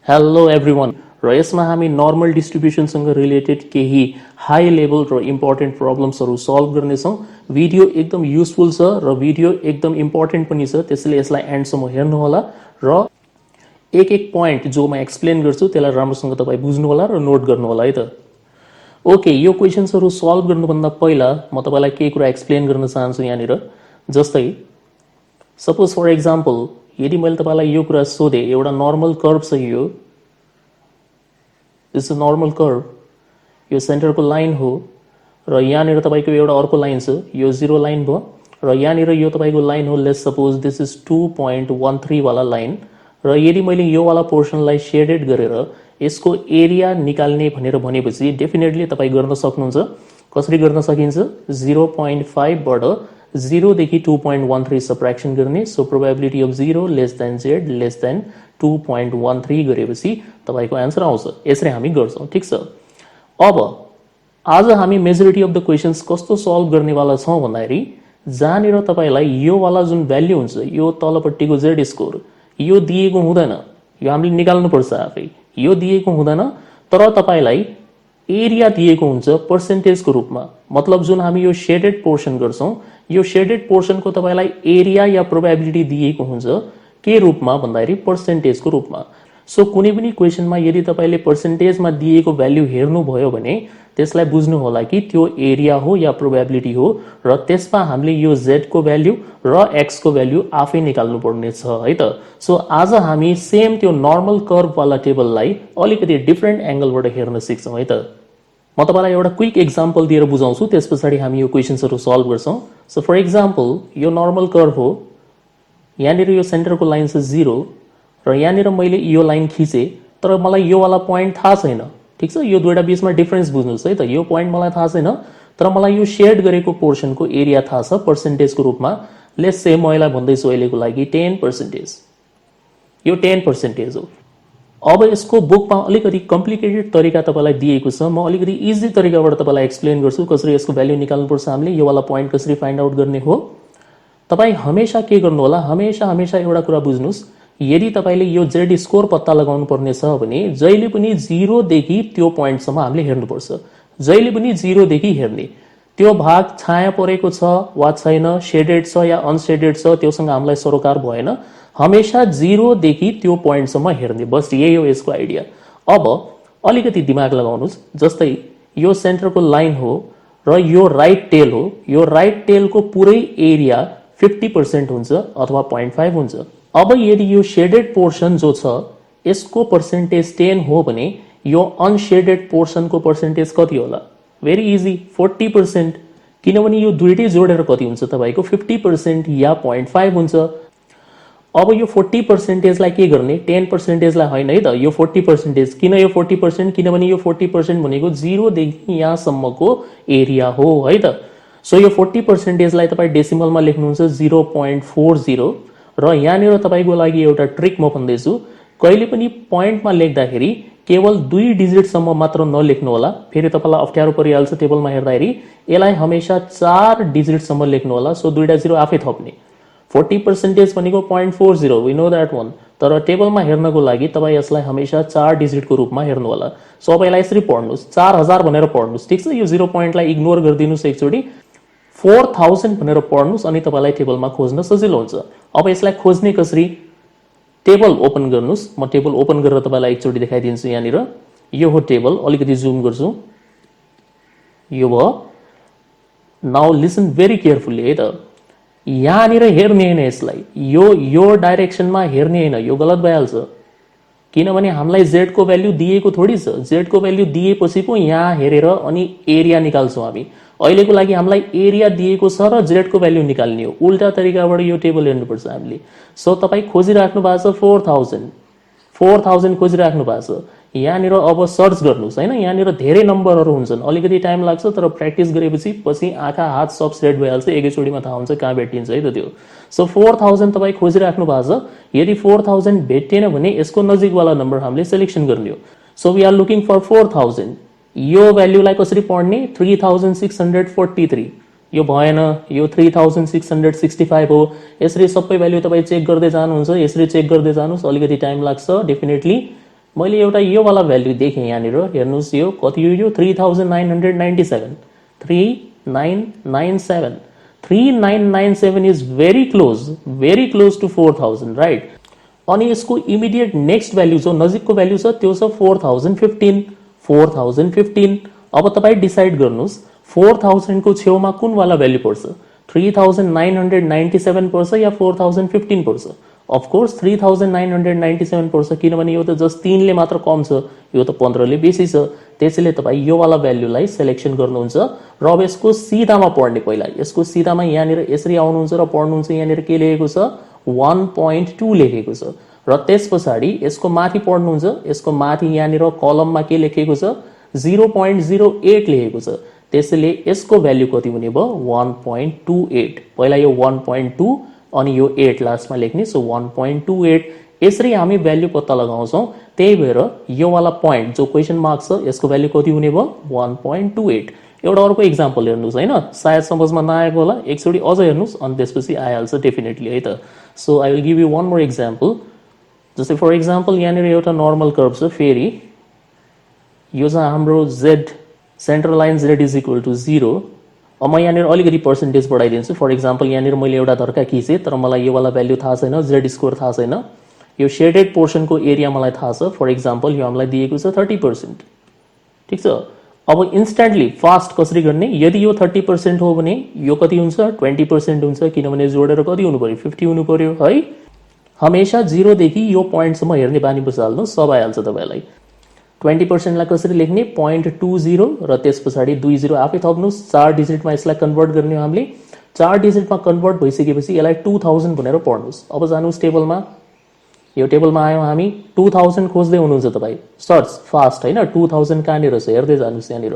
Hello everyone र यसमा हामी नर्मल डिस्ट्रिब्युसनसँग रिलेटेड केही हाई लेभल र इम्पोर्टेन्ट प्रब्लम्सहरू सल्भ गर्नेछौँ। भिडियो एकदम युजफुल छ र भिडियो एकदम इम्पोर्टेन्ट पनि छ, त्यसैले यसलाई एन्डसम्म हेर्नुहोला र एक एक पोइन्ट जो म एक्सप्लेन गर्छु त्यसलाई राम्रोसँग तपाईँ बुझ्नुहोला र नोट गर्नुहोला है त। ओके, यो क्वेसन्सहरू सल्भ गर्नुभन्दा पहिला म तपाईँलाई केही कुरा एक्सप्लेन गर्न चाहन्छु यहाँनिर। जस्तै सपोज फर एक्जाम्पल यदि मैले तपाईँलाई यो कुरा सोधेँ, एउटा नर्मल कर्भ छ, यो दिस इज नर्मल कर्भ, यो सेन्टरको लाइन हो र यहाँनिर तपाईँको एउटा अर्को लाइन छ, यो जिरो लाइन भयो र यहाँनिर यो तपाईँको लाइन हो। लेट्स सपोज दिस इज 2.13 वाला लाइन र यदि मैले यो वाला पोर्सनलाई सेडेड गरेर यसको एरिया निकाल्ने भनेर भनेपछि डेफिनेटली तपाईँ गर्न सक्नुहुन्छ। कसरी गर्न सकिन्छ? 0.5 बाट 0 देखि 2.13 सब्ट्र्याक्सन गर्ने। So probability of 0 less then Z less than 2.13 गरेपछि तपाईको आन्सर आउँछ। यसरी हामी गर्छौं, ठीक छ। अब आज हामी मेजोरिटी अफ द क्वेशन्स कस्तो सल्भ गर्नेवाला छौं भन्दाखेरि जहाँनिर तपाईलाई यो वाला जुन भ्याल्यु हुन्छ, यो तलपट्टिको जेड स्कोर, यो दिएको हुँदैन, यो हामीले निकाल्नु पर्छ आफै। यो दिएको हुँदैन, तर तपाईलाई एरिया दिएको हुन्छ पर्सेन्टेजको रूपमा। मतलब जुन हामी यो शेडेड पोर्सन गर्छौं, यो शेडेड पोर्सनको तपाईलाई एरिया या प्रोबेबिलिटी दिएको हुन्छ के रूपमा भन्दाखेरि पर्सेन्टेजको रूपमा। सो कुनै पनि क्वेशनमा यदि तपाईले पर्सेन्टेजमा दिएको भ्याल्यु हेर्नुभयो भने त्यसलाई बुझ्नु होला कि त्यो एरिया हो या प्रोबेबिलिटी हो र त्यसमा हामीले यो z को भ्याल्यु र x को भ्याल्यु आफै निकाल्नु पर्ने छ है त। सो आज हामी सेम त्यो नर्मल कर्भ वाला टेबललाई अलिकति डिफरेन्ट एंगलबाट हेर्न सिक्छौं है त। म तपाईलाई एउटा क्विक एक्जाम्पल दिएर बुझाउँछु, त्यसपछि हामी यो क्वेशन्सहरु सल्भ गर्छौं। सो फर एक्जाम्पल यो नर्मल कर्भ हो, यहाँनिर यो सेन्टरको लाइन छ 0 र यहाँनिर मैले यो लाइन खिचे, तर मलाई यो वाला पोइन्ट थाहा छैन, ठीक छ। यो दुईटा बीचमा डिफरेन्स बुझ्नुस् है त। यो पोइन्ट मलाई थाहा छैन, तर मलाई यो शेड गरेको पोर्सनको एरिया थाहा छ पर्सेन्टेजको रूपमा। लेट्स से म यसलाई भन्दैछु अहिलेको लागि 10%। यो 10% हो। अब यसको बुकमा अलिकति कम्प्लिकेटेड तरिका तपाईलाई दिएको छ, म अलिकति इजी तरिकाबाट तपाईलाई एक्सप्लेन गर्छु कसरी यसको भ्याल्यु निकाल्नुपर्छ हामीले, यो वाला पोइन्ट कसरी फाइन्ड आउट गर्ने हो। तपाई हमेशा के गर्नु होला, हमेशा एउटा कुरा बुझ्नुस्, यदि तपाईले यो जेड स्कोर पत्ता लगाउनु पर्ने छ भने जहिले पनि 0 देखि त्यो पोइन्टसम्म हामीले हेर्नुपर्छ। जहिले पनि 0 देखि हेर्ने, त्यो भाग छाया परेको छ वा छैन, शेडेड छ या अनशेडेड छ, त्योसँग हामीलाई सरोकार भएन। हमेशा 0 देखि त्यो पोइन्टसम्म हेर्ने, बस यही हो यसको आइडिया। अब अलिकति दिमाग लगाउनुस्, जस्तै यो सेन्टरको लाइन हो र यो राइट टेल हो। यो राइट टेलको पुरै एरिया 50% हुन्छ अथवा 0.5 हुन्छ। अब यदि यो शेडेड पोर्सन जो छ यसको पर्सेन्टेज 10 हो भने यो अनशेडेड पोर्सनको पर्सेन्टेज कति होला? Very easy, 40%। किनभने यो दुईटै जोडेर कति हुन्छ तपाईको 50% या 0.5 हुन्छ। अब यो 40% लाई के गर्ने? 10% लाई हैन है त, यो 40%। किन यो 40%? किनभने यो 40% भनेको 0 देखि यहाँसम्मको एरिया हो है त। सो यो 40% लाई तपाई डेसिमलमा लेख्नुहुन्छ 0.40 र यहाँनिर तपाईको लागि एउटा ट्रिक म भन्दैछु। कहिले पनि पोइन्टमा लेख्दाखेरि केवल 2 डिजिटसम्म मात्र नलेख्नु होला, फेरि तपाईलाई अप्ठ्यारो परिहाल्छ टेबलमा हेर्दाखेरि। यसलाई हमेशा 4 डिजिटसम्म लेख्नु होला। सो दुईटा 0 आफै थप्ने। 40% भनेको 0.40, वी नो दैट वन, तर टेबलमा हेर्नको लागि तपाई यसलाई हमेशा 4 डिजिटको रूपमा हेर्नु होला। सो अब यसलाई यसरी पढ्नुस्, 4000 भनेर पढ्नुस्, ठीक छ। यो 0 पोइन्टलाई इग्नोर गरिदिनुस् एकचोटी, 4000 भनेर पढ्नुस् अनि तपाईलाई टेबलमा खोज्न सजिलो हुन्छ। अब यसलाई खोज्ने कसरी? टेबल ओपन गर्नुस्। म टेबल ओपन गरेर तपाईलाई एकचोटी देखाइदिन्छु। यहाँनिर यो हो टेबल, अलिकति जुम गर्छु, यो भयो। नाउ लिसन भेरी केयरफुली है त। यहाँनिर हेर्ने हैन यसलाई, यो डाइरेक्सनमा हेर्ने हैन, यो गलत भइहाल्छ। किनभने हामीलाई z को भ्याल्यु दिएको थोडी छ। z को भ्याल्यु दिएपछि पो यहाँ हेरेर अनि एरिया निकाल्छौं हामी। अहिलेको लागि हामीलाई एरिया दिएको छ र z को भ्याल्यु निकाल्ने हो। उल्टा तरिकाबाट यो टेबल हेर्नुपर्छ हामीले। सो तपाई खोजिराख्नु भएको छ 4000 खोजिराख्नु भएको छ। यहाँनिर अब सर्च गर्नुस् हैन, यहाँनिर धेरै नम्बरहरु हुन्छन्, अलिकति टाइम लाग्छ, तर प्र्याक्टिस गरेपछि पछि आँखा हात सब सेट भइहाल्छ, एकैचोटीमा थाहा हुन्छ कहाँ भेटिन्छ है त त्यो। सो 4000 तपाई खोजिराख्नु भएको छ। यदि 4000 भेटेन भने यसको नजिकवाला नम्बर हामीले सिलेक्सन गर्ने हो। So we are looking for 4000। यो भ्याल्युलाई कसरी पढ्ने? 3643। यो भएन, यो 3665 हो। यसरी सबै भ्याल्यु तपाई चेक गर्दै जानुहुन्छ, यसरी चेक गर्दै जानुस्, अलिकति टाइम लाग्छ डेफिनेटली। मैले एउटा यो वाला भ्यालु देखेँ यहाँनिर, हेर्नुहोस् यो कति हो, यो 3997, 3997, 3997 is very close to 4000, right. अनि यसको इमिडिएट नेक्स्ट भ्यालु जो नजिकको भ्यालु छ त्यो छ 4015। अब तपाईँ डिसाइड गर्नुहोस् 4000 को छेउमा कुन वाला भ्यालु पर्छ, 3997 पर्छ या 4015 पर्छ। अफकोर्स 3997 पर्छ, किनभने यो त जस्ट 3 ले मात्र कम छ, यो त 15 ले बेसी छ। त्यसैले तपाईँ यो वाला भ्यालुलाई सिलेक्सन गर्नुहुन्छ र अब यसको सिधामा पढ्ने, पहिला यसको सिधामा यहाँनिर यसरी आउनुहुन्छ र पढ्नुहुन्छ, यहाँनिर के लेखेको छ 1.2 लेखेको छ। र त्यस पछाडि यसको माथि पढ्नुहुन्छ, यसको माथि यहाँनिर कलममा के लेखेको छ 0.08 लेखेको छ। त्यसैले यसको भ्यालु कति हुने भयो 1.28। पहिला यो 1.2 अनि यो 8 लास्टमा लेख्ने, सो 1.28। यसरी हामी भ्यालु पत्ता लगाउँछौँ। त्यही भएर यो वाला पोइन्ट जो क्वेसन मार्क छ यसको भ्यालु कति हुने भयो 1.28। एउटा अर्को इक्जाम्पल हेर्नुहोस् हैन, सायद समझमा नआएको होला, एकचोटि अझ हेर्नुहोस् अनि त्यसपछि आइहाल्छ डेफिनेटली है त। So I will give you one more example. जस्तै फर इक्जाम्पल यहाँनिर एउटा नर्मल कर्भ छ, फेरि यो छ हाम्रो z, central line z is equal to 0। अब म यहाँनिर अलिकति पर्सेन्टेज बढाइदिन्छु। फर इक्जाम्पल यहाँनिर मैले एउटा धर्का खिचेँ, तर मलाई यो वाला भ्यालु थाहा छैन, z स्कोर थाहा छैन। यो शेडेड पोर्सनको एरिया मलाई थाहा छ, फर इक्जाम्पल यो हामीलाई दिएको छ 30%, ठिक छ। अब इन्स्ट्यान्टली फास्ट कसरी गर्ने, यदि यो 30% हो भने यो कति हुन्छ 20% हुन्छ, किनभने जोडेर कति हुनु पर्यो 50 हुनु पर्यो है। हमेशा 0 देखि यो पोइन्टसम्म हेर्ने बानी बसाल्नु, सब आइहाल्छ तपाईलाई। 20% लाई कसरी लेख्ने 0.20 र त्यस पछाडि 20 आफै थप्नुस्। 4 डिजिटमा यसलाई कन्भर्ट गर्ने हो हामीले। 4 डिजिटमा कन्भर्ट भइसकेपछि यसलाई 2000 भनेर पढ्नुस्। अब जानुस् टेबलमा, यो टेबलमा आयौँ हामी, 2000 खोज्दै हुनुहुन्छ तपाईँ, सर्च फास्ट हैन, 2000 कहाँनिर छ हेर्दै जानुस्। यहाँनिर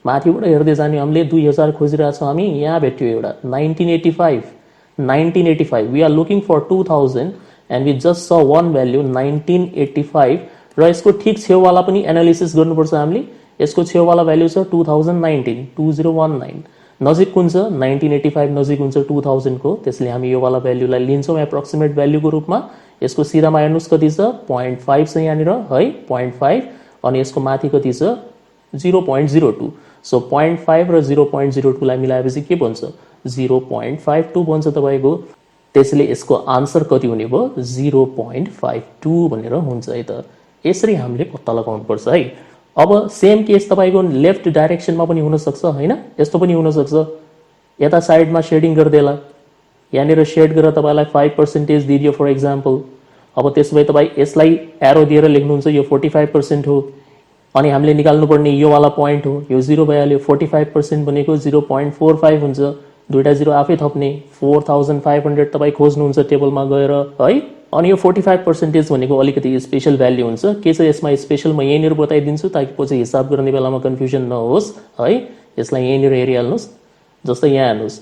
माथिबाट हेर्दै जाने, हामीले 2000 खोजिरहेछौँ हामी, यहाँ भेट्यो एउटा 1985। We are looking for 2000 and we just saw one value 1985। र यसको ठिक छेउवाला पनि एनालिसिस गर्नुपर्छ हामीले। यसको छेउवाला भ्यालु छ 2019, 2019। नजिक कुन छ 1985 नजिक हुन्छ 2000 को, त्यसले हामी यो वाला भ्यालुलाई लिन्छौँ एप्रोक्सिमेट भ्यालुको रूपमा। यसको सिधामा हेर्नुस् कति छ 0.5 छ यहाँनिर है, 0.5। अनि यसको माथि कति छ 0.02। सो 0.5 र 0.02 लाई मिलाएपछि के बन्छ 0.52 बन्छ तपाईको। त्यसैले यसको आन्सर कति हुने भयो 0.52 भनेर हुन्छ है त। यसरी हामीले पत्ता लगाउनु पर्छ है। अब सेम केस तपाईको लेफ्ट डाइरेक्सनमा पनि हुन सक्छ हैन, यस्तो पनि हुन सक्छ। यता साइडमा शेडिङ गर्दैला, यहाँनिर शेड गरेर तपाईलाई 5% दिदियो फर एक्जाम्पल। अब त्यसै तपाई यसलाई एरो दिएर लेख्नुहुन्छ यो 45% हो, अनि हामीले निकाल्नु पर्ने यो वाला पोइन्ट हो, यो 0 भइहाल्यो। 45% भनेको 0.45 हुन्छ, दुईटा 0 आफै थप्ने। 4500 तपाई खोज्नुहुन्छ टेबलमा गएर है। अनि यो 45% भनेको अलिकति स्पेशल भ्याल्यु हुन्छ। के छ यसमा स्पेशल म यहीँनिर बताइदिन्छु ताकि पछि हिसाब गर्ने बेलामा कन्फ्युजन नहोस् है। यसलाई यहीँनिर हेरिहाल्नुहोस्। जस्तै यहाँ हेर्नुहोस्,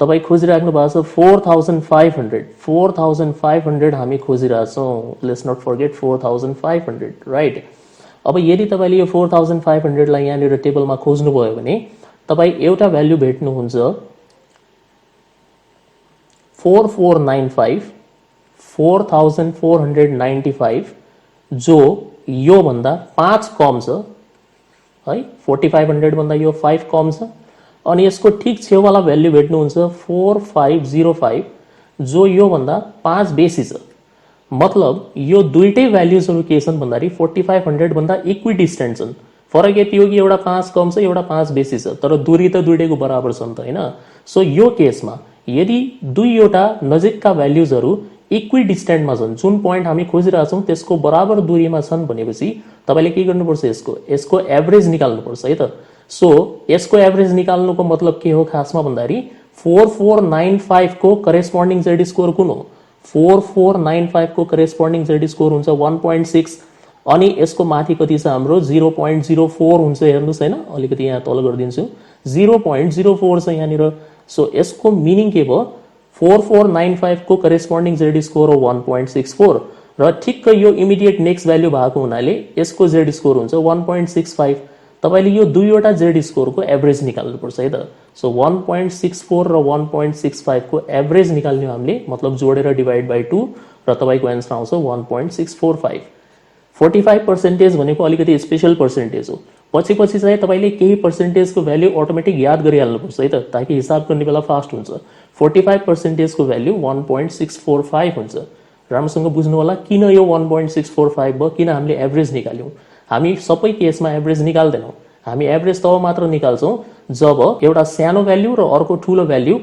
तपाई खोजिराख्नु भएको छ 4500 हामी खोजिरहेछौँ। Let's not forget 4500 right. अब यदि तपाईले यो 4500 लाई यहाँनिर टेबलमा खोज्नुभयो भने तपाई एउटा भ्यालु भेट्नुहुन्छ 4495, 4495 जो यो भन्दा 5 कम छ है। 4500 भन्दा यो 5 कम छ। अनि यसको ठिक छेउवाला भ्यालु भेट्नुहुन्छ 4505 जो यो भन्दा 5 बेसी छ। मतलब यो दुईटै भ्यालुजहरु के छन् भन्दाखेरि 4500 भन्दा इक्विडिस्टेन्ट छन्। फरक यति हो कि एउटा 5 कम छ एउटा 5 बेसी छ, तर दूरी त दुईटैको बराबर छ नि त हैन। सो यो केसमा यदि दुईवटा नजिकका भ्यालुजहरु इक्विडिस्टेन्टमा छन्, जुन पोइन्ट हामी खोजिरहेछौँ त्यसको बराबर दूरीमा छन् भनेपछि तपाईले के गर्नुपर्छ, यसको एभरेज निकाल्नुपर्छ है त। सो यसको एभरेज निकाल्नुको मतलब के हो खासमा भन्दाखेरि 4495 को करेस्पोन्डिङ जेड स्कोर कुन हो, 4495 को करेस्पोन्डिङ जेड स्कोर हुन्छ 1.6। अनि यसको माथि कति छ हाम्रो 0.04 हुन्छ। हेर्नुस् हैन, अलिकति यहाँ तल गरिदिन्छु, 0.04 छ यहाँनिर। सो यसको मिनिङ के भयो 4495 को करेस्पोन्डिङ जेड स्कोर हो 1.64 र ठिक्क यो इमिडिएट नेक्स्ट भ्यालु भएको हुनाले यसको जेड स्कोर हुन्छ 1.65। तपाईले यो दुईवटा जेड स्कोरको एभरेज निकाल्नु पर्छ है त। सो 1.64 र 1.65 को एभरेज निकाल्ने हामीले, मतलब जोडेर डिवाइड बाइ 2 र तपाईको आन्सर आउँछ 1.645। 45% भनेको अलिकति स्पेशल पर्सेन्टेज हो। पछि पछि चाहिँ तपाईले केही पर्सेन्टेजको भ्यालु अटोमेटिक याद गरिहाल्नुपर्छ है त, ताकि हिसाब गर्ने बेला फास्ट हुन्छ। 45% को भ्यालु 1.645 हुन्छ। राम्रोसँग बुझ्नु होला किन यो 1.645 भयो, किन हामीले एभरेज निकाल्यौं। हामी सबै केसमा एभरेज निकाल्दैनौं, हामी एभरेज तब मात्र निकाल्छौं जब एउटा सानो भ्यालु र अर्को ठूलो भ्यालु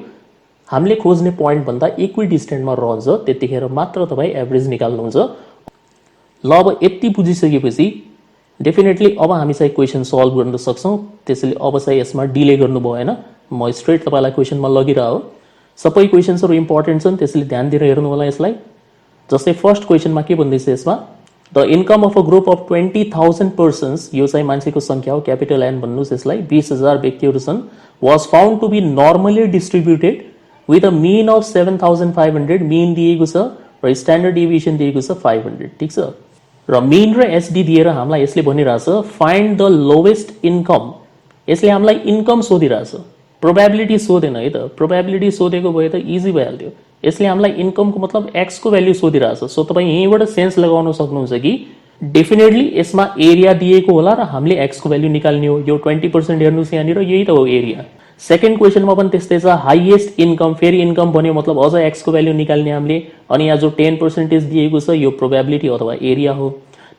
हामीले खोज्ने पोइन्ट भन्दा इक्विडिस्टेन्टमा रहन्छ, त्यतिखेर मात्र तपाई एभरेज निकाल्नुहुन्छ। ल अब यति बुझिसकेपछि डेफिनेटली अब हामी चाहिँ क्वेशन सल्भ गर्न सक्छौं। त्यसैले अब चाहिँ यसमा डिले गर्नु भएन, म स्ट्रेट तपाईलाई क्वेशनमा लगिराहो। सबै क्वेशन्सहरु इम्पोर्टेन्ट छन्, त्यसैले ध्यान दिएर हेर्नु होला यसलाई। जस्तै फर्स्ट क्वेशनमा के भन्दैछ यसमा, the income of a group of 20,000 persons, यो चाहिँ मान्छेको संख्या हो, क्यापिटल एन भन्नुस् यसलाई, 20,000 व्यक्तिहरु छन्, was found to be normally distributed with a mean of 7,500, mean दिएको छ र स्ट्यान्डर्ड डेभिएसन दिएको छ 500, ठीक छ। र मीन र एसडी दिएर हामीलाई यसले भनिरहेछ फाइन्ड द लोवेस्ट इन्कम। यसले हामीलाई इन्कम सोधिरहेछ, प्रोबेबिलिटी सोधेन है त। प्रोबेबिलिटी सोधेको भए त इजी भइहाल्थ्यो। यसले हामीलाई इन्कमको मतलब एक्स को भ्यालु सोधिरहेछ। सो तपाई यहीँबाट सेन्स लगाउन सक्नुहुन्छ कि डेफिनेटली यसमा एरिया दिएको होला र हामीले एक्स को भ्यालु निकाल्ने हो। यो 20% हेर्नुस् यहाँनिर, यही त हो एरिया। सेकेन्ड क्वेशनमा पनि त्यस्तै छ, हाईएस्ट इन्कम, फेरि इन्कम भन्यो मतलब अझ एक्स को भ्यालु निकाल्ने हामीले। अनि यहाँ जो 10% दिएको छ यो प्रोबेबिलिटी अथवा एरिया हो।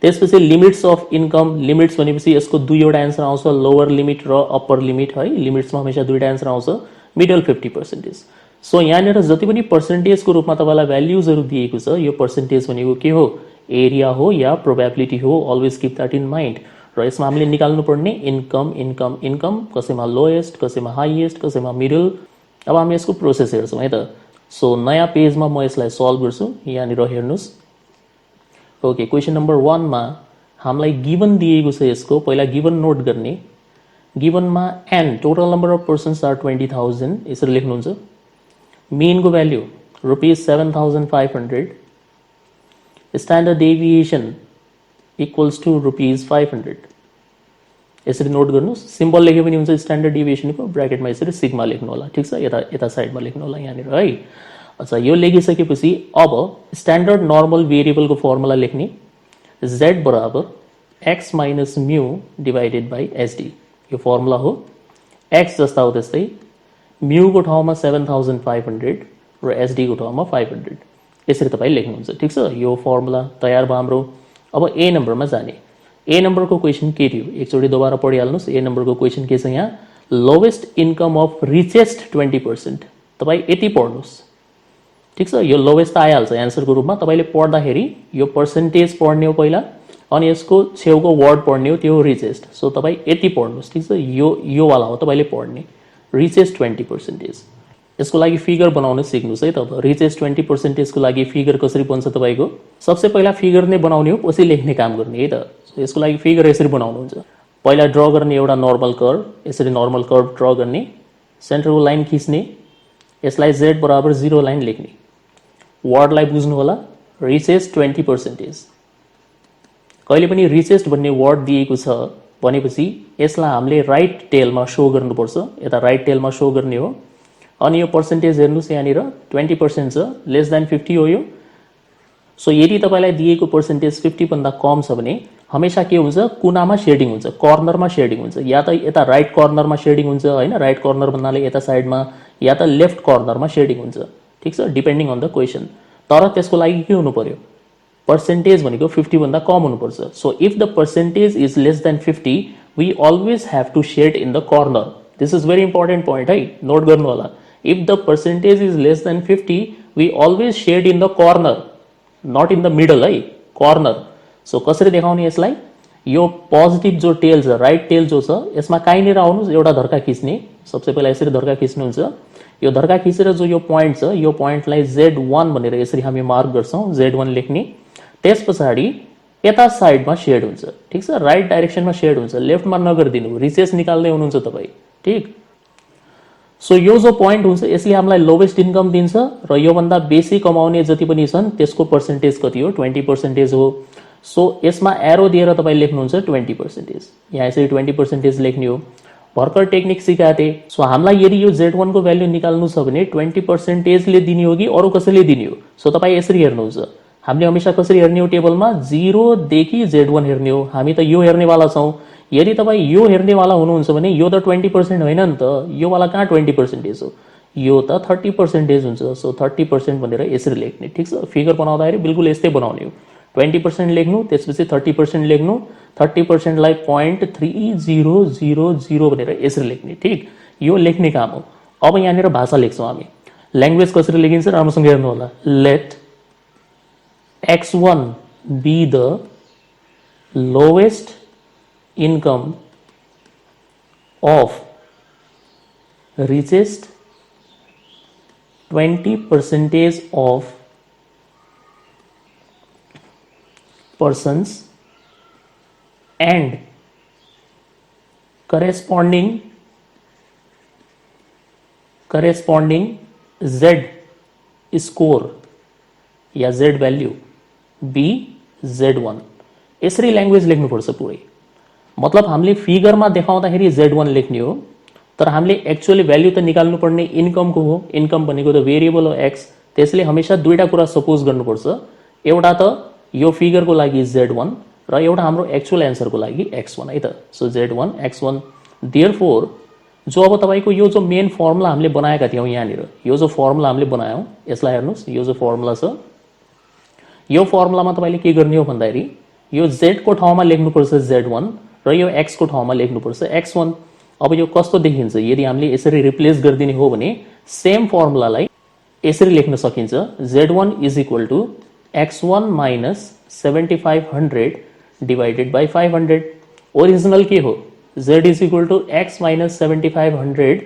त्यसपछि लिमिट्स अफ इन्कम, लिमिट्स भनेपछि यसको दुईवटा आन्सर आउँछ, लोवर लिमिट र अप्पर लिमिट है। लिमिट्समा हमेशा दुईटा आन्सर आउँछ, मिडल 50%। सो यहाँनिर जति पनि पर्सेन्टेजको रूपमा तपाईलाई भ्याल्युजहरु दिएको छ, यो पर्सेन्टेज भनेको के हो, एरिया हो या प्रोबेबिलिटी हो। Always keep that in mind. र यसमा हामीले निकाल्नु पर्ने इन्कम इन्कम इन्कम, कसैमा लोएस्ट, कसैमा हाईएस्ट, कसैमा मिडल। अब हामी यसको प्रोसेस हेर्छौं है त। सो नयाँ पेजमा म यसलाई सल्भ गर्छु, यहाँनिर हेर्नुस्। ओके, क्वेशन नम्बर 1 मा हामीलाई गिवन दिएको छ। यसको पहिला गिवन नोट गर्ने। गिवनमा N, total number of persons are 20,000, यसरी लेख्नुहुन्छ। मीन को value ₹7,500, standard deviation equals to ₹500, यसरी नोट गर्नुस्। सिम्बल लेखे पनि हुन्छ स्ट्यान्डर्ड डेभिएसनको, ब्र्याकेटमा यसरी सिग्मा लेख्नु होला, ठीक छ। यता साइडमा लेख्नु होला यहाँनिर है। अच्छा, यो लेखिसकेपछि अब स्ट्यान्डर्ड नर्मल भेरिएबलको फर्मुला लेख्ने, z बराबर x minus mu divided by SD, यो फर्मुला हो। x जस्ता हो त्यस्तै, म्यू को ठाउँमा 7,500 र एसडी को ठाउँमा 500, यसरी तपाई लेख्नुहुन्छ, ठीक छ। यो फर्मुला तयार भयो हाम्रो। अब ए नम्बरमा जाने। ए नम्बरको क्वेशन के थियो, एकचोटि दोबारा पढिहाल्नुस्। ए नम्बरको क्वेशन के छ यहाँ, लोवेस्ट इन्कम अफ रिचेस्ट 20%। तपाई यति पढ्नुस्, ठीक छ। यो लोवेस्ट आइहाल्छ एन्सरको रूपमा। तपाईले पढ्दाखेरि यो पर्सेन्टेज पढ्ने हो पहिला, अनि यसको छेउको वर्ड पढ्ने हो, त्यो रिचेस्ट। सो तपाई यति पढ्नुस्, ठीक छ। यो वाला हो तपाईले पढ्ने, रिचेस्ट 20%। यसको लागि फिगर बनाउन सिक्नुस् है त। रिचेस्ट 20% को लागि फिगर कसरी बन्छ तपाईको, सबसे पहिला फिगर नै बनाउने हो, पछि लेख्ने काम गर्ने है त। यसको लागि फिगर यसरी बनाउनुहुन्छ। पहिला ड्र गर्ने एउटा नर्मल कर्व, यसरी नर्मल कर्व ड्र गर्ने, सेन्टरको लाइन खिच्ने, यसलाई z बराबर 0 लाइन लेख्ने। वर्डलाई बुझ्नु होला, रिचेस्ट 20%। कहिले पनि रिचेस्ट भन्ने वर्ड दिएको छ भनेपछि यसलाई हामीले राइट टेलमा शो गर्नुपर्छ। यता राइट टेलमा शो गर्ने हो। अनि यो पर्सेन्टेज हेर्नुस् यहाँनिर 20% छ, लेस देन 50 हो यो। सो यदि तपाईलाई दिएको पर्सेन्टेज 50 भन्दा कम छ भने हमेशा के हुन्छ, कुनामा शेडिङ हुन्छ, कर्नरमा शेडिङ हुन्छ। या त यता राइट कर्नरमा शेडिङ हुन्छ हैन, राइट कर्नर भन्नाले यता साइडमा, या त लेफ्ट कर्नरमा शेडिङ हुन्छ, ठीक छ, डिपेन्डिङ अन द क्वेशन। तर त्यसको लागि के हुनु पर्यो, पर्सेन्टेज भनेको 50 भन्दा कम हुनुपर्छ। So if the percentage is less than 50, we always have to shade in the corner. This is very important point है, नोट गर्नु होला। If the percentage is less than 50, we always shade in the corner, not in the middle है, corner. So कसरी देखाउने यसलाई, यो positive जो टेल छ, राइट टेल जो छ, यसमा कहीँनिर आउनुस्, एउटा धर्का खिच्ने। सबसे पहिला यसरी धर्का खिच्नुहुन्छ। यो धर्का खिचेर जो यो पोइन्ट छ, यो पोइन्टलाई Z1 भनेर यसरी हामी मार्क गर्छौं, Z1 लेख्ने। त्यसपछि यता साइडमा शेड हुन्छ, ठीक छ, राइट डाइरेक्सनमा शेड हुन्छ, लेफ्टमा नगर्दिनु, रिचेस निकाल्दै हुनुहुन्छ तपाई, ठीक। सो यो जो पोइन्ट हुन्छ यसले हामीलाई लोवेस्ट इन्कम दिन्छ र यो भन्दा बेसी कमाउने जति पनि छन् त्यसको पर्सेन्टेज कति हो, 20% हो। सो यसमा एरो दिएर तपाई लेख्नुहुन्छ 20%। यहाँ यसरी 20% लेख्ने हो। भर्खर टेक्निक सिकाएको थिए। सो हामीलाई यदि यो Z1 को भ्यालु निकाल्नु छ भने 20% ले दिने हो कि अरु कसैले दिने हो। सो तपाई यसरी हेर्नुहुन्छ, हामीले हमेशा कसरी हेर्ने हो टेबलमा 0 देखि Z1 हेर्ने हो। हामी त यो हेर्नेवाला छौँ। यदि तपाईँ यो हेर्नेवाला हुनुहुन्छ भने यो त 20% होइन नि त, यो वाला कहाँ 20% हो, यो त 30% हुन्छ। सो 30% भनेर यसरी लेख्ने, ठिक छ। फिगर बनाउँदाखेरि बिल्कुल यस्तै बनाउने हो, 20% लेख्नु, त्यसपछि 30% लेख्नु, 30% लाई 0.3000 भनेर यसरी लेख्ने, ठिक। यो लेख्ने काम हो। अब यहाँनिर भाषा लेख्छौँ हामी। ल्याङ्ग्वेज कसरी लेखिन्छ राम्रोसँग हेर्नु होला। Let x1 be the lowest income of richest 20% of persons and corresponding Z score या Z वैल्यू बी Z1। यसरी ल्याङ्ग्वेज लेख्नुपर्छ पुरै। मतलब हामीले फिगरमा देखाउँदाखेरि Z1 लेख्ने हो, तर हामीले एक्चुअली भ्याल्यू त निकाल्नु पर्ने इन्कमको हो। इन्कम भनेको त भेरिएबल हो एक्स, त्यसले हमेशा दुईटा कुरा सपोज गर्नुपर्छ। एउटा त यो फिगरको लागि Z1 र एउटा हाम्रो एक्चुअल एन्सरको लागि X1 है त। So Z1 X1। देयरफोर जो अब तपाईँको यो जो मेन फर्मुला हामीले बनाएका थियौँ यहाँनिर, यो जो फर्मुला हामीले बनायौँ यसलाई हेर्नुहोस्, यो जो फर्मुला छ यो फर्मुलामा तपाईँले के गर्ने हो भन्दाखेरि यो Z को ठाउँमा लेख्नुपर्छ Z1 र यो X को ठाउँमा लेख्नुपर्छ X1। अब यो कस्तो देखिन्छ यदि हामीले यसरी रिप्लेस गरिदिने हो भने सेम फर्मुलालाई यसरी लेख्न सकिन्छ। Z1 is equal to X1 minus 7500 divided by 500। Original के हो, Z is equal to X minus 7500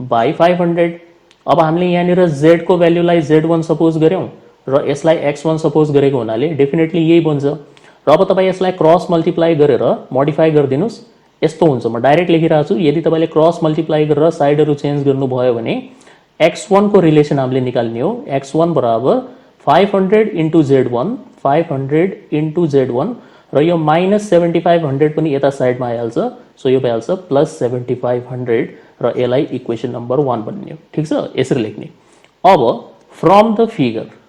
by 500। अब हामीले यहाँनिर Z को भ्याल्युलाई Z1 सपोज गऱ्यौँ र यसलाई X1 सपोज गरेको हुनाले डेफिनेटली यही बन्छ। र अब तपाईँ यसलाई क्रस मल्टिप्लाई गरेर मोडिफाई गरिदिनुहोस्, यस्तो हुन्छ। म डाइरेक्ट लेखिरहेको छु। यदि तपाईँले क्रस मल्टिप्लाई गरेर साइडहरू चेन्ज गर्नुभयो भने X1 को रिलेसन हामीले निकाल्ने हो। X1 बराबर 500 इन्टु Z1, 500 इन्टु Z1 र यो माइनस 7500 पनि यता साइडमा आइहाल्छ। सो यो भइहाल्छ प्लस 7500 र यसलाई इक्वेसन नम्बर 1 बन्ने हो, ठिक छ। यसरी लेख्ने। अब from the figure,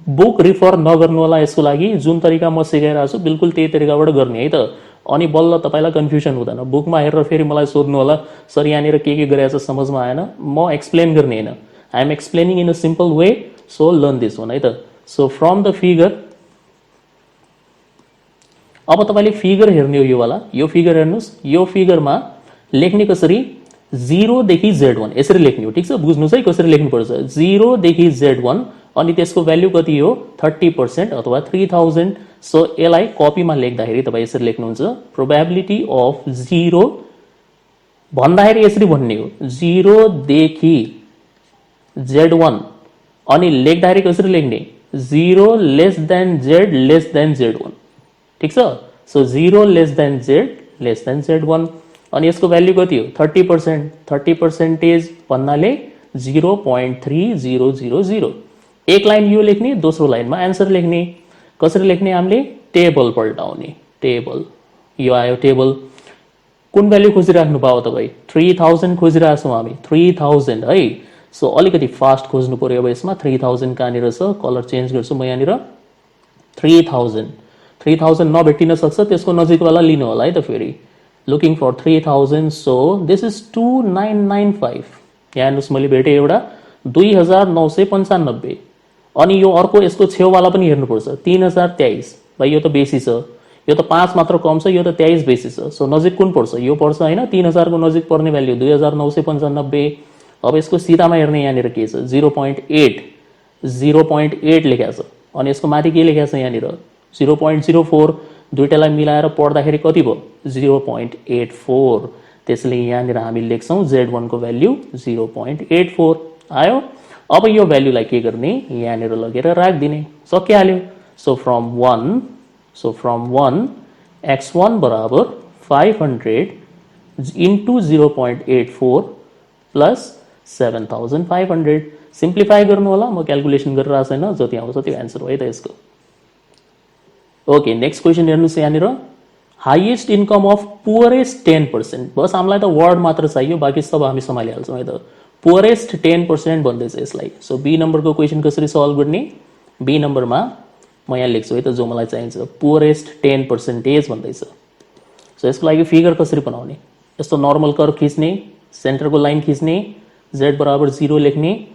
book refer नगर्नु होला यसको लागि। जुन तरिका म सिकाइरहेको छु बिल्कुल त्यही तरिकाबाट गर्ने है त, अनि बल्ल तपाईँलाई कन्फ्युजन हुँदैन। बुकमा हेरेर फेरि मलाई सोध्नु होला सर यहाँनिर के गरेछ समझमा आएन। म एक्सप्लेन गर्ने होइन, I am explaining in a simple way, so learn this one है त। सो फ्रम द फिगर, अब तपाईँले फिगर हेर्ने हो यो वाला, यो फिगर हेर्नुहोस्। यो फिगरमा लेख्ने कसरी 0 देखि Z1 यसरी लेख्ने हो, ठिक छ। बुझ्नुहोस् है कसरी लेख्नुपर्छ। 0 देखि Z1 अनि त्यसको भ्याल्यु कति हो 30% अथवा 3000। सो यसलाई कपीमा लेख्दाखेरि तपाईँ यसरी लेख्नुहुन्छ, प्रोबेबिलिटी अफ 0 भन्दाखेरि यसरी भन्ने हो 0 देखि Z1 अनि लेख्दाखेरि कसरी लेख्ने 0 less than Z less than Z1, ठिक छ। So 0 less than Z less than Z1 अनि यसको भ्याल्यु कति हो 30%। 30% भन्नाले 0.3000। एक लाइन यो लेख्ने, दोस्रो लाइनमा एन्सर लेख्ने। कसरी लेख्ने हामीले टेबल पल्टाउने, टेबल यो आयो टेबल। कुन भ्याल्यु खोजिराख्नु भयो तपाईँ 3000 खोजिरहेको छौँ हामी, 3000 है। सो अलिकति फास्ट खोज्नु पर्यो अब यसमा। 3000 कहाँनिर छ, कलर चेन्ज गर्छु म यहाँनिर। 3000 नभेटिन सक्छ, त्यसको नजिकवाला लिनु होला है त फेरि। Looking for 3000, so this is 2995। यहाँ हेर्नुहोस् मैले भेटेँ एउटा 2995। अनि यो अर्को यसको छेउवाला पनि हेर्नुपर्छ 3023। भाइ यो त बेसी छ, यो त 5 मात्र कम छ, यो त 23 बेसी छ। सो नजिक कुन पर्छ, यो पर्छ होइन। 3000 को नजिक पर्ने भ्याल्यु 2995। अब यसको सिधामा हेर्ने यहाँनिर के छ 0.8, 0.8 लेखेको छ। अनि यसको माथि के लेखेको छ यहाँनिर 0.04। दुईटालाई मिलाएर पढ्दाखेरि कति भयो 0.84। त्यसले यहाँनिर हामी लेख्छौँ Z1 को भ्याल्यु 0.84 आयो। अब यो भ्याल्युलाई के गर्ने यहाँनिर लगेर राखिदिने, सकिहाल्यो। सो फ्रम 1 X1 बराबर 500 इन्टु 0.84 प्लस 7500। सिम्प्लिफाई गर्नु होला, म क्यालकुलेसन गरिरहेको छैन, जति आउँछ त्यो एन्सर हो है त यसको। ओके, नेक्स्ट क्वेसन हेर्नुहोस् यहाँनिर। Highest income of poorest 10%। बस हामीलाई त वर्ड मात्र चाहियो, बाँकी सब हामी सम्हालिहाल्छौँ है त। पुअरेस्ट 10% भन्दैछ यसलाई। सो बी नम्बरको क्वेसन कसरी सल्भ गर्ने, बी नम्बरमा म यहाँ लेख्छु है त जो मलाई चाहिन्छ पुअरेस्ट 10% भन्दैछ। सो यसको लागि फिगर कसरी बनाउने, यस्तो नर्मल कर्भ खिच्ने, सेन्टरको लाइन खिच्ने, z बराबर 0 लेख्ने,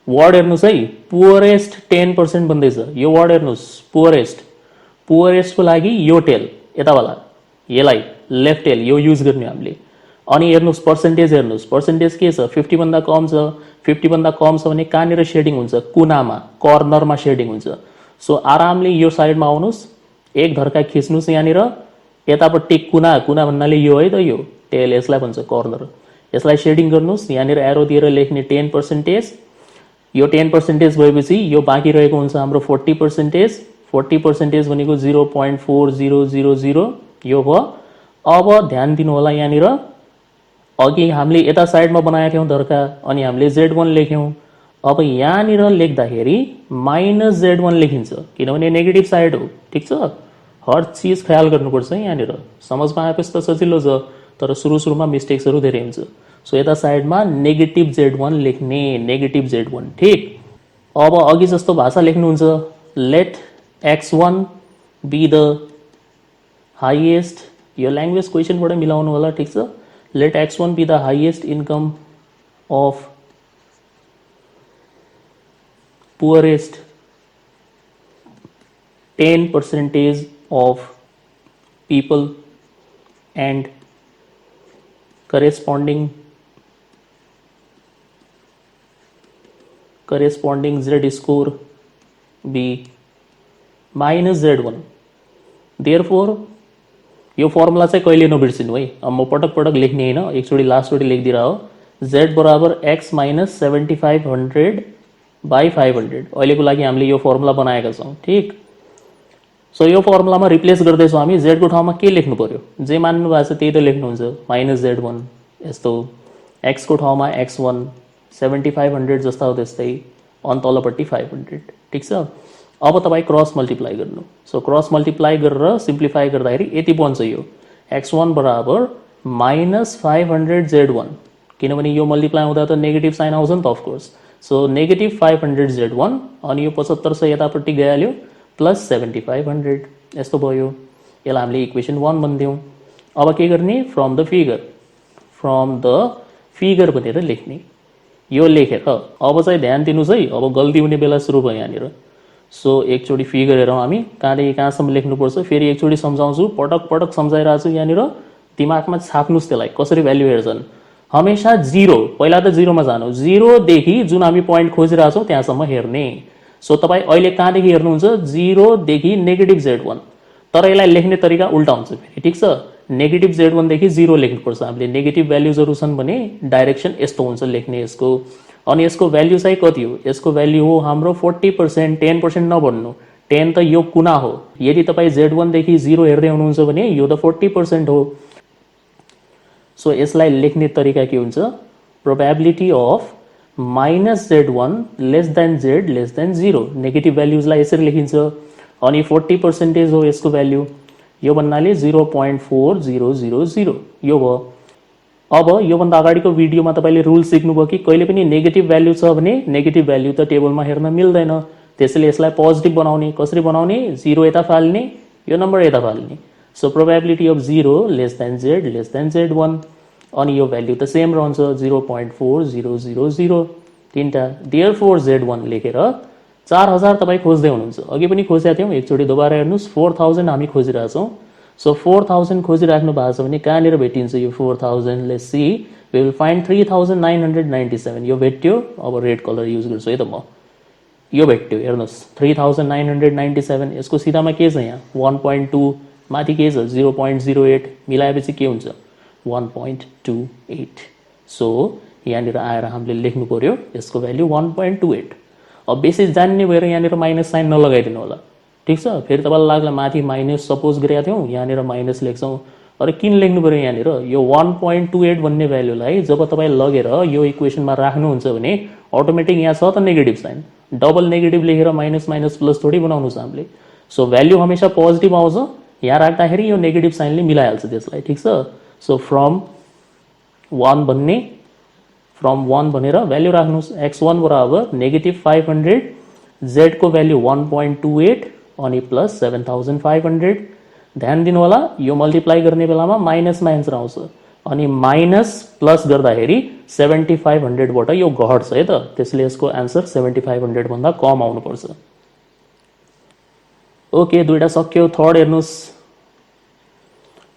वर्ड हेर्नुहोस् है पुअरेस्ट 10% भन्दैछ, यो वर्ड हेर्नुहोस् पुअरेस्ट, पुअरेस्टको लागि यो टेल यतावाला यसलाई लेफ्ट टेल यो युज गर्ने हामीले। अनि हेर्नुहोस् पर्सेन्टेज हेर्नुहोस्, पर्सेन्टेज के छ 50 भन्दा कम छ, 50 भन्दा कम छ भने कहाँनिर सेडिङ हुन्छ, कुनामा कर्नरमा सेडिङ हुन्छ। सो आरामले यो साइडमा आउनुहोस्, एक धर्का खिच्नुहोस् यहाँनिर, यतापट्टि कुना, कुना भन्नाले यो है त यो टेल, यसलाई भन्छ कर्नर, यसलाई सेडिङ गर्नुहोस्, यहाँनिर एरो दिएर लेख्ने 10%, यो 10% भएपछि यो बाँकी रहेको हुन्छ हाम्रो 40%, 40% भनेको 0.4000 यो भयो। अब ध्यान दिनु होला यहाँनिर अघि हामीले यता साइडमा बनाएका थियौँ धर्का, अनि हामीले Z1 लेख्यौँ, अब यहाँनिर लेख्दाखेरि -Z1 लेखिन्छ किनभने नेगेटिभ साइड हो, ठिक छ। हर चिज ख्याल गर्नुपर्छ यहाँनिर, समझमा आएपछि त सजिलो छ, तर सुरुमा मिस्टेक्सहरू धेरै हुन्छ। सो यता साइडमा नेगेटिभ Z1 लेख्ने, नेगेटिभ Z1, ठिक। अब अघि जस्तो भाषा लेख्नुहुन्छ, let x1 be the highest, यो ल्याङ्ग्वेज क्वेसनबाट मिलाउनु होला, ठिक छ। Let x1 be the highest income of poorest 10% of people and corresponding Z score be -Z1। therefore यो फर्मुला चाहिँ कहिले नबिर्सिनु है, अब म पटक पटक लेख्ने होइन, एकचोटि लास्टचोटि लेखिदिएर हो, z बराबर x माइनस 7500/500, अहिलेको लागि हामीले यो फर्मुला बनाएका छौँ, ठिक। सो यो फर्मुलामा रिप्लेस गर्दैछौँ हामी, z को ठाउँमा के लेख्नु पर्यो, जे मान्नु भएको छ त्यही त लेख्नुहुन्छ, -Z1 यस्तो, x को ठाउँमा x1 7500 जस्ता हो त्यस्तै, अनि तलपट्टि 500, ठिक छ। अब तपाईँ क्रस मल्टिप्लाई गर्नु, सो क्रस मल्टिप्लाई गरेर सिम्प्लिफाई गर्दाखेरि यति बन्छ यो x1 बराबर -500Z1, किनभने यो मल्टिप्लाई हुँदा त नेगेटिभ साइन आउँछ नि त अफकोर्स। सो नेगेटिभ 500Z1, अनि यो 75 छ यतापट्टि गइहाल्यो, प्लस 7500 यस्तो भयो। यसलाई हामीले इक्वेसन 1 भनिदिउँ। अब के गर्ने, फ्रम द फिगर भनेर लेख्ने, यो लेखेर अब चाहिँ ध्यान दिनुहोस् है, अब गल्ती हुने बेला सुरु भयो यहाँनिर। सो एकचोटि फिगर हेरौँ हामी, कहाँदेखि कहाँसम्म लेख्नुपर्छ, फेरि एकचोटि सम्झाउँछु, पटक पटक सम्झाइरहेको छु, यहाँनिर दिमागमा छाप्नुहोस् त्यसलाई, कसरी भ्याल्यु हेर्छन्। हमेसा 0, पहिला त 0 मा जानु, 0 देखि जुन हामी पोइन्ट खोजिरहेको छौँ त्यहाँसम्म हेर्ने। सो तपाईँ अहिले कहाँदेखि हेर्नुहुन्छ, 0 देखि नेगेटिभ Z1, तर यसलाई लेख्ने तरिका उल्टा हुन्छ फेरि, ठिक छ। नेगेटिभ Z1 देखि 0 लेख्नुपर्छ हामीले, नेगेटिभ भ्याल्युजहरू छन् भने डाइरेक्सन यस्तो हुन्छ लेख्ने यसको। अनि यसको भ्याल्यु चाहिँ कति हो, यसको भ्याल्यु हो हाम्रो 40%, 10% नभन्नु, 10 त यो कुना हो। यदि तपाईँ Z1 देखि 0 हेर्दै हुनुहुन्छ भने यो त 40% हो। सो यसलाई लेख्ने तरिका के हुन्छ, probability of -Z1 less than Z less than 0, negative भ्याल्युजलाई यसरी लेखिन्छ। अनि 40% हो यसको भ्याल्यु, यो भन्नाले 0.4000 यो भयो। अब योभन्दा अगाडिको भिडियोमा तपाईँले रुल सिक्नुभयो कि कहिले पनि नेगेटिभ भ्याल्यु छ भने नेगेटिभ भ्याल्यु त टेबलमा हेर्न मिल्दैन, त्यसैले यसलाई पोजिटिभ बनाउने, कसरी बनाउने, 0 यता फाल्ने, यो नम्बर यता फाल्ने। So probability of 0 less than Z1, अनि यो भ्याल्यु त सेम रहन्छ 0.4000 तीनटा। देयरफोर Z1 लेखेर 4000 तपाईँ खोज्दै हुनुहुन्छ, अघि पनि खोजेका थियौँ, एकचोटि दोबारा हेर्नुहोस्, 4000 हामी खोजिरहेछौँ। सो 4000 खोजिराख्नु भएको छ भने कहाँनिर भेटिन्छ यो 4000, let's see, we will find 3997, यो भेट्यो। अब रेड कलर युज गर्छु है त म, यो भेट्यो हेर्नुहोस् 3997, यसको सिधामा के छ यहाँ 1.2, माथि के छ 0.08, मिलाएपछि के हुन्छ 1.28। सो यहाँनिर आएर हामीले लेख्नु पर्यो यसको भ्याल्यु 1.28। अब बेसी जान्ने भएर यहाँनिर माइनस साइन नलगाइदिनु होला, ठिक छ। फेरि तपाईँलाई लाग्ला माथि माइनस सपोज गरेका थियौँ, यहाँनिर माइनस लेख्छौँ, अरे किन लेख्नु पर्यो यहाँनिर, यो 1.28 भन्ने भ्याल्युलाई जब तपाईँ लगेर यो इक्वेसनमा राख्नुहुन्छ भने अटोमेटिक यहाँ छ त नेगेटिभ साइन, डबल नेगेटिभ लेखेर माइनस माइनस प्लस थोडी बनाउनु छ हामीले। सो भ्याल्यु हमेसा पोजिटिभ आउँछ, यहाँ राख्दाखेरि यो नेगेटिभ साइनले मिलाइहाल्छ त्यसलाई, ठिक छ। सो फ्रम 1 भनेर भ्याल्यु राख्नुहोस्, x1 बराबर -500, z को भ्याल्यु 1.28, अनि प्लस 7500। ध्यान दिनु होला यो मल्टिप्लाई गर्ने बेलामा माइनसमा एन्सर आउँछ अनि माइनस प्लस गर्दाखेरि 7500 बाट यो घट्छ है त, त्यसले यसको आन्सर 7500 भन्दा कम आउनुपर्छ। ओके, दुईटा सक्यो। थर्ड हेर्नुस्,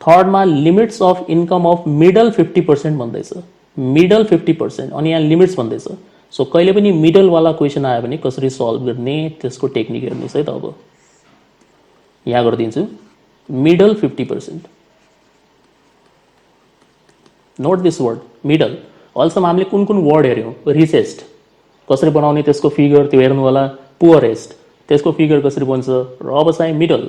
थर्डमा limits of income of middle 50% भन्दैछ, मिडल 50% अनि यहाँ लिमिट्स भन्दैछ। सो कहिले पनि मिडलवाला क्वेसन आयो भने कसरी सल्भ गर्ने त्यसको टेक्निक हेर्नुहोस् है त। अब यहाँ गरिदिन्छु middle 50%। Note this word middle. अहिलेसम्म हामीले कुन कुन वर्ड हेऱ्यौँ? रिचेस्ट कसरी बनाउने त्यसको फिगर त्यो हेर्नु होला, पुअरेस्ट त्यसको फिगर कसरी बन्छ, र अब चाहिँ मिडल।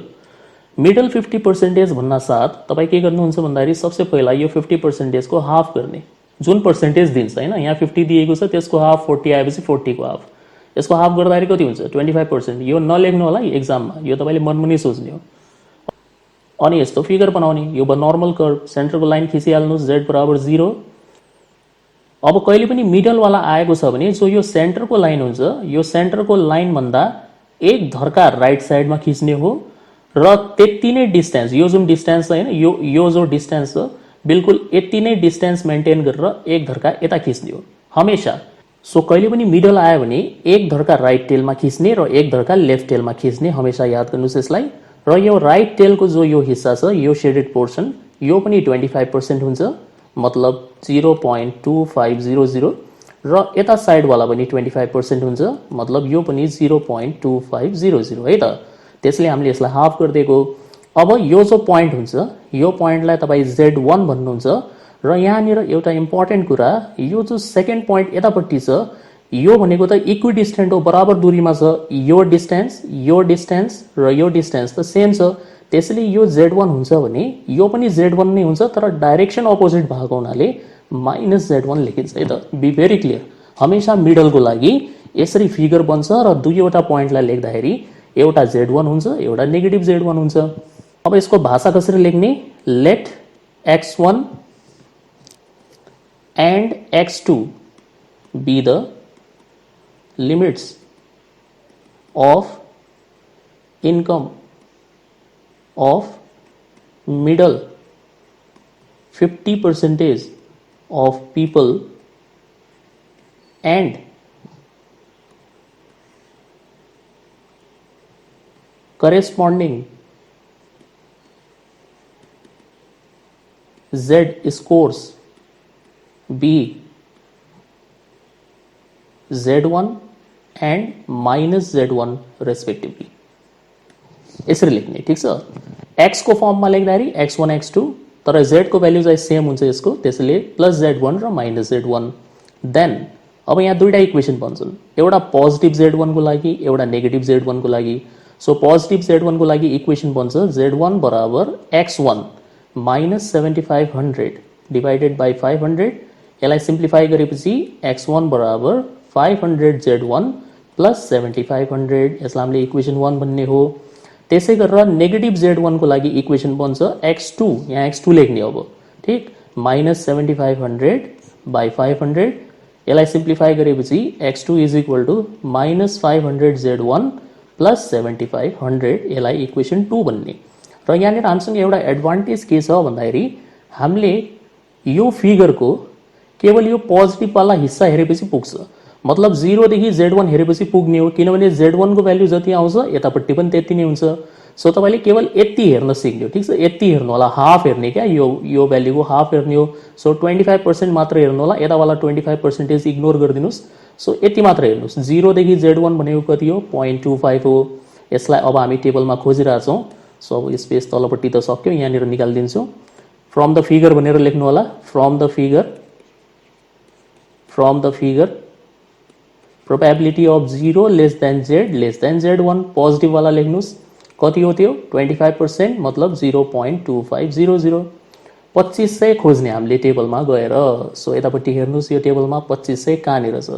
मिडल 50% भन्न साथ तपाईँ के गर्नुहुन्छ भन्दाखेरि सबसे पहिला यो 50% को हाफ गर्ने, जुन पर्सेन्टेज दिन्छ होइन, यहाँ 50 दिएको छ त्यसको हाफ 40 आएपछि 40 को हाफ, यसको हाफ गर्दाखेरि कति हुन्छ? 25%। यो नलेख्नु होला है एक्जाममा, यो तपाईँले मनमुनि सोच्ने हो। अनि यस्तो फिगर बनाउने, यो नर्मल कर्भ, सेन्टरको लाइन खिचिहाल्नुहोस् z बराबर 0। अब कहिले पनि मिडलवाला आएको छ भने जो यो सेन्टरको लाइन हुन्छ, यो सेन्टरको लाइनभन्दा एक धर्का राइट साइडमा खिच्ने हो र त्यति नै डिस्टेन्स, यो जुन डिस्टेन्स छ होइन, यो जो डिस्टेन्स छ बिल्कुल यति नै डिस्टेन्स मेन्टेन गरेर एक धर्का यता खिच्ने हो हमेशा। सो कहिले पनि मिडल आयो भने एक धर्का राइट टेलमा खिच्ने र एक धर्का लेफ्ट टेलमा खिच्ने, हमेशा याद गर्नुहोस् यसलाई। र यो राइट टेलको जो यो हिस्सा छ, यो शेडेड पोर्सन, यो पनि 25% हुन्छ, मतलब 0.2500, र यता साइडवाला पनि 25% हुन्छ, मतलब यो पनि 0.2500 है त। त्यसले हामीले यसलाई हाफ गरिदिएको। अब यो जो पोइन्ट हुन्छ, यो पोइन्टलाई तपाईँ Z1 भन्नुहुन्छ, र यहाँनिर एउटा इम्पोर्टेन्ट कुरा, यो जो सेकेन्ड पोइन्ट यतापट्टि छ यो भनेको त इक्विडिस्टेन्ट हो, बराबर दूरीमा छ। यो डिस्टेन्स र यो डिस्टेन्स त सेम छ, त्यसैले यो Z1 हुन्छ भने यो पनि Z1 नै हुन्छ, तर डाइरेक्सन अपोजिट भएको हुनाले -Z1 लेखिन्छ है त। Be very clear. हमेशा मिडलको लागि यसरी फिगर बन्छ र दुईवटा पोइन्टलाई लेख्दाखेरि एउटा Z1 हुन्छ, एउटा नेगेटिभ Z1 हुन्छ। अब यसको भाषा कसरी लेख्ने? Let x1 and x2 be the limits of income of middle 50% of people and corresponding Z scores be Z1 and -Z1 respectively. यसरी लेख्ने, ठिक छ। x को फर्ममा लेख्दाखेरि x1 x2, तर z को भ्यालु चाहिँ सेम हुन्छ यसको, त्यसैले +Z1 र -Z1। देन अब यहाँ दुईटा इक्वेसन बन्छन्, एउटा पोजिटिभ Z1 को लागि, एउटा नेगेटिभ Z1 को लागि। सो पोजिटिभ Z1 को लागि इक्वेसन बन्छ Z1 बराबर x1 -7500 डिवाइडेड बाई 500। यसलाई सिम्प्लिफाई गरेपछि x1 बराबर 500 Z1 प्लस 7500, यसलाई हामीले इक्वेसन 1 भन्ने हो। त्यसै गरेर नेगेटिभ Z1 को लागि इक्वेसन बन्छ x2, यहाँ x2 लेख्ने अब, ठिक, -7500 बाई 500। यसलाई सिम्प्लिफाई गरेपछि x2 is equal to -500 Z1 plus 7500, यसलाई इक्वेसन 2 भन्ने। र यहाँनिर हामीसँग एउटा एडभान्टेज के छ भन्दाखेरि हामीले यो फिगरको केवल यो पोजिटिभवाला हिस्सा हेरेपछि पुग्छ, मतलब 0 देखि Z1 हेरेपछि पुग्ने हो, किनभने Z1 को भ्यालु जति आउँछ यतापट्टि पनि त्यति नै हुन्छ। सो तपाईँले केवल यति हेर्न सिक्ने हो, ठिक छ, यति हेर्नु होला, हाफ हेर्ने क्या, यो भ्यालुको हाफ हेर्ने हो। सो 25% मात्र हेर्नु होला, यतावाला 25% इग्नोर गरिदिनुहोस्। सो यति मात्र हेर्नुहोस्, 0 देखि Z1 भनेको कति हो? 0.25 हो। यसलाई अब हामी टेबलमा खोजिरहेछौँ। सो अब स्पेस तलपट्टि त सक्यो, यहाँनिर निकालिदिन्छु। फ्रम द फिगर भनेर लेख्नु होला, from the figure probability of 0 less than Z1, positive वाला लेख्नुहोस्, कति हो त्यो? 25%, मतलब 0.2500। 2500 खोज्ने हामीले टेबलमा गएर। सो यतापट्टि हेर्नुहोस्, यो टेबलमा 2500 कहाँनिर छ?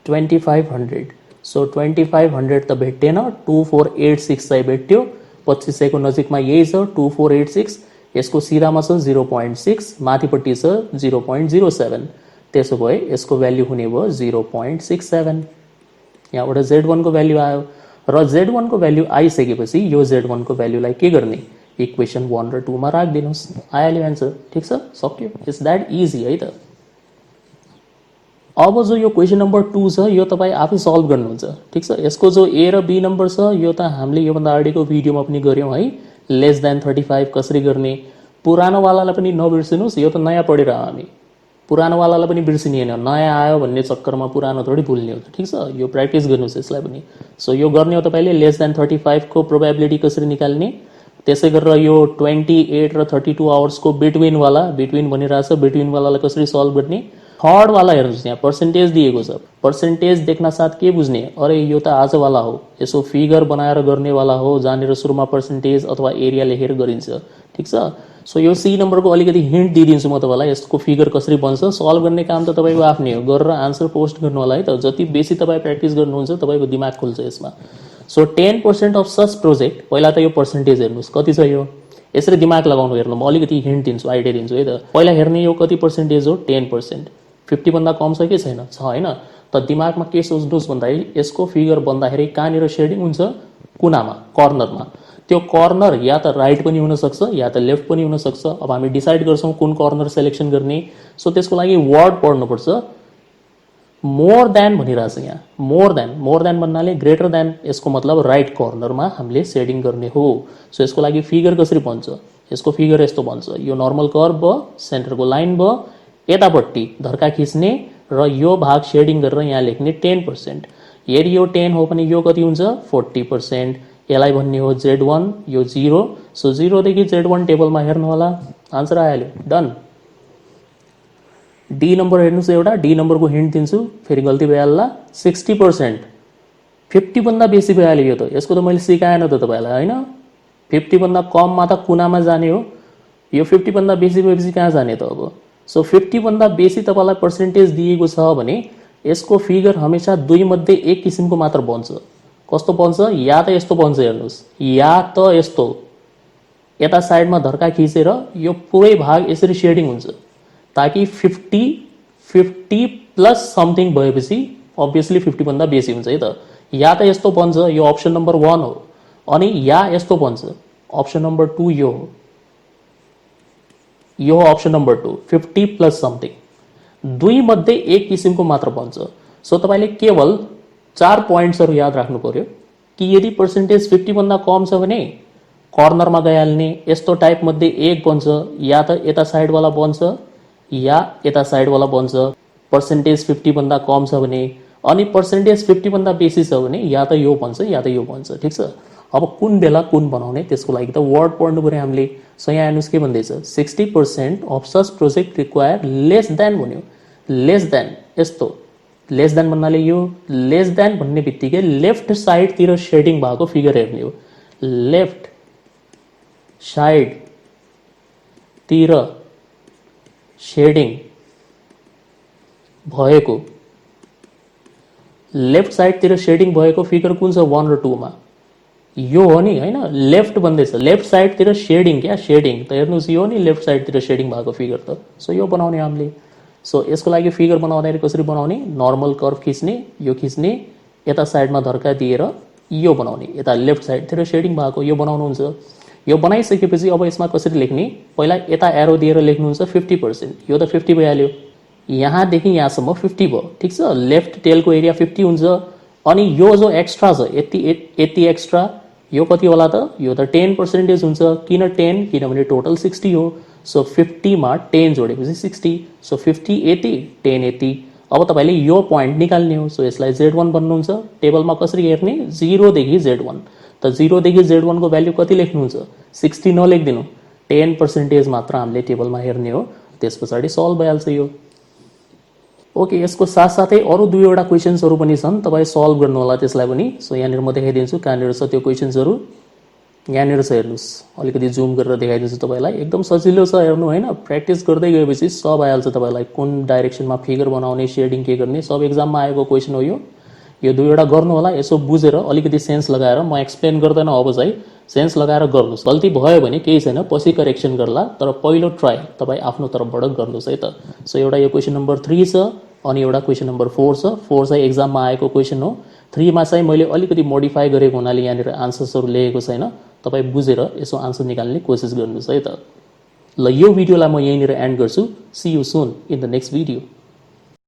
2500। सो 2500 त भेट्टेन, 2486 चाहिँ भेट्यो। 2500 को नजिकमा यही छ 2486, यसको सिधामा छ 0.6, माथिपट्टि छ 0.07, त्यसो भए यसको भ्यालु हुने भयो 0.67। यहाँबाट Z1 को भ्यालु आयो। र Z1 को भ्याल्यु आइसकेपछि यो Z1 को भ्याल्युलाई के गर्ने इक्वेसन 1 र 2 मा राखिदिनुस् आइहाल्यो एन्सर ठीक छ सक्यो इट्स दैट इजी है त अब जो यो क्वेसन नम्बर 2 छ यो तपाई आफै सल्भ गर्नुहुन्छ ठीक छ यसको जो ए र बी नम्बर छ यो त हामीले यो भन्दा अगाडिको भिडियोमा पनि गर्यौं है लेस देन 35 कसरी गर्ने पुरानो वालालाई पनि नबिर्सिनुस् यो त नयाँ पढेर हामी पुरानो वालालाई पनि बिर्सिने हैन नयाँ आयो भन्ने चक्करमा पुरानो थोडी भुल्ने हो ठीक छ यो प्र्याक्टिस गर्नुस् यसलाई पनि सो यो गर्ने हो तपाईले लेस देन 35 को प्रोबेबिलिटी कसरी निकाल्ने त्यसै गरेर यो 28 र 32 आवर्स को बिट्विन वाला बिट्विन भनिरहेछ बिट्विन वालालाई कसरी सल्भ गर्ने थर्ड वाला हेर्नुस् यहाँ पर्सेन्टेज दिएको छ पर्सेन्टेज देख्न साथ के बुझ्ने अरे यो त आज वाला हो यसो फिगर बनाएर गर्ने वाला हो जानेर सुरुमा पर्सेन्टेज अथवा एरिया लेखेर गरिन्छ ठीक छ सो यो सी नम्बरको अलिकति हिन्ट दिइदिन्छु म तपाईलाई यसको फिगर कसरी बन्छ सल्भ गर्ने काम त तपाईको आफ्नै हो गरेर आन्सर पोस्ट गर्नु होला है त जति बेसी तपाई प्र्याक्टिस गर्नुहुन्छ तपाईको दिमाग खुल्छ यसमा सो 10% अफ सच प्रोजेक्ट पहिला त यो पर्सेन्टेज हेर्नुस् कति छ यो यसरी दिमाग लगाउनु हेर्नु म अलिकति हिन्ट दिन्छु आइडिया दिन्छु है त पहिला हेर्ने यो कति पर्सेन्टेज हो 10% 50 भन्दा कम छ कि छैन छ हैन त दिमागमा के सोच्नुस् भन्दाखेरि यसको फिगर बन्दाखेरि कहाँनिर शेडिङ हुन्छ कुनामा कर्नरमा त्यो कर्नर या त राइट पनि हुन सक्छ या त लेफ्ट पनि हुन सक्छ अब हामी डिसाइड गर्छौं कुन कर्नर सिलेक्सन गर्ने सो त्यसको लागि वर्ड पढ्नु पर्छ मोर देन भनिरहेछ यहाँ मोर देन भन्नाले ग्रेटर देन यसको मतलब राइट कर्नरमा हामीले शेडिङ गर्ने हो सो यसको लागि फिगर कसरी बन्छ यसको फिगर यस्तो बन्छ यो नर्मल कर्व भयो सेन्टरको लाइन भयो यतापट्टि धर्का खिच्ने र यो भाग शेडिङ गरेर यहाँ लेख्ने 10% यदि यो 10 हो भने यो कति हुन्छ 40% यसलाई भन्ने हो Z1 यो 0 सो 0 देखि Z1 टेबलमा हेर्नु होला आन्सर आइहाल्यो डन डी नम्बर हेर्नुस् एउटा डी नम्बरको हिन्ट दिन्छु फेरि गल्ती भइहाल्ला 60% 50 भन्दा बेसी भइहाल्यो यो त यसको त मैले सिकाएन त तपाईलाई हैन 50 भन्दा कममा त कुनामा जाने हो यो 50 भन्दा बेसी भएपछि कहाँ जाने त अब सो 50 भन्दा बेसी तपाईलाई पर्सेन्टेज दिएको छ भने यसको फिगर हमेशा दुई मध्ये एक किसिमको मात्र बन्छ कस्तो बन्छ या त यस्तो बन्छ हेर्नुस् या त यस्तो यता साइडमा धर्का खिचेर यो पुरै भाग यसरी शेडिङ हुन्छ ताकि 50 प्लस समथिङ भएपछि obviously 50 भन्दा बेसी हुन्छ है त या त यस्तो बन्छ यो अप्सन नम्बर 1 हो अनि या यस्तो बन्छ अप्सन नम्बर 2 यो हो यो अप्सन नम्बर 2 50 प्लस समथिङ दुई मध्ये एक किसिमको मात्र बन्छ सो तपाईले केवल 4 पोइन्ट्सहरु याद राख्नु पर्यो कि यदि पर्सेन्टेज 50 भन्दा कम छ भने कर्नरमा गइहाल्ने यस्तो टाइप मध्ये एक बन्छ या त यता साइड वाला बन्छ या यता साइड वाला बन्छ पर्सेन्टेज 50 भन्दा कम छ भने अनि पर्सेन्टेज 50 भन्दा बेसी छ भने या त यो बन्छ या त यो बन्छ ठीक छ अब कुन बेला कुन बनाउने त्यसको लागि त वर्ड पढ्नु पर्यो हामीले सो यहाँ हेर्नुस् के भन्दैछ 60% of such project require less than भन्यो लेस देन यस्तो लेस देन भन्नाले यो लेस देन भन्ने बित्तिकै लेफ्ट साइड तिर शेडिङ भएको फिगर हेर्ने हो लेफ्ट साइड तिर शेडिङ भएको लेफ्ट साइड तिर शेडिङ भएको फिगर कुन छ 1 र 2 मा यो हो नि हैन लेफ्ट भन्दैछ लेफ्ट साइड तिर शेडिङ क्या शेडिङ त हेर्नुस् यो नि लेफ्ट साइड तिर शेडिङ भएको फिगर त सो यो बनाउने हामीले सो यसको लागि फिगर बनाउँदाखेरि कसरी बनाउने नर्मल कर्व खिच्ने यो खिच्ने यता साइडमा धर्का दिएर यो बनाउने यता लेफ्ट साइड तिर शेडिङ भएको यो बनाउनुहुन्छ यो बनाइसकेपछि अब यसमा कसरी लेख्ने पहिला यता एरो दिएर लेख्नुहुन्छ 50% यो त 50 भइहाल्यो यहाँ देखि यहाँसम्म 50 भयो ठीक छ लेफ्ट टेलको एरिया 50 हुन्छ अनि यो जो एक्स्ट्रा छ यति एक्स्ट्रा यो कति होला त यो त 10% हुन्छ किन 10 किनभने टोटल 60 हो सो 50 मा 10 जोडेपछि 60 सो 50 यति 10 यति अब तपाईले यो प्वाइन्ट निकाल्ने हो सो यसलाई Z1 भन्नुहुन्छ टेबलमा कसरी हेर्ने 0 देखि Z1 त 0 देखि Z1 को भ्यालु कति लेख्नुहुन्छ 60 नलेख्दिनु 10% मात्र हामीले टेबलमा हेर्ने हो त्यसपछि सल्भ भइहाल्छ यो ओके यसको साथसाथै अरु दुईवटा क्वेशन्सहरु पनि छन् तपाई सल्भ गर्नु होला त्यसलाई पनि सो यहाँनिर म देखाइदिन्छु कहाँनिर छ त्यो क्वेशन्सहरु यहाँनिर छ हेर्नुस् अलिकति जुम गरेर देखाइदिन्छु तपाईलाई एकदम सजिलो छ हेर्नु हैन प्र्याक्टिस गर्दै गएपछि सब आइहाल्छ तपाईलाई कुन डाइरेक्सनमा फिगर बनाउने शेडिङ के गर्ने सब एक्जाममा आएको क्वेशन हो यो दुईवटा गर्नु होला यसो बुझेर अलिकति सेन्स लगाएर म एक्सप्लेन गर्दैन अब चाहिँ सेन्स लगाएर गर्नुस् गल्ती भयो भने केही छैन पछि करेक्सन गर्ला तर पहिलो ट्राई तपाई आफ्नो तर्फबाट गर्नुस् है त सो एउटा यो क्वेशन नम्बर 3 छ अनि एउटा क्वेसन नम्बर 4 छ 4 चाहिँ एक्जाममा आएको क्वेसन हो 3 मा चाहिँ मैले अलिकति मोडिफाई गरेको हुनाले यहाँनिर आन्सर्सहरू लेखेको छैन तपाईँ बुझेर यसो आन्सर निकाल्ने कोसिस गर्नुहोस् है त ल यो भिडियोलाई म यहीँनिर एन्ड गर्छु see you soon in the next video